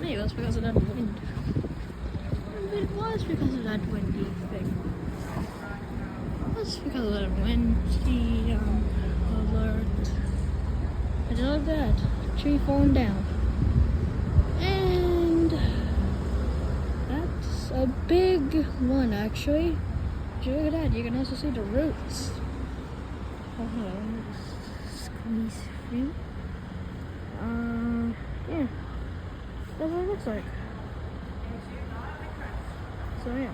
Maybe that's because of that wind. Maybe it was because of that windy thing. That's because of that windy alert. I just looked at that tree falling down. And that's a big one, actually. Look at that, you can also see the roots. Oh, hold on, let me just squeeze through. Yeah, that's what it looks like. So, yeah.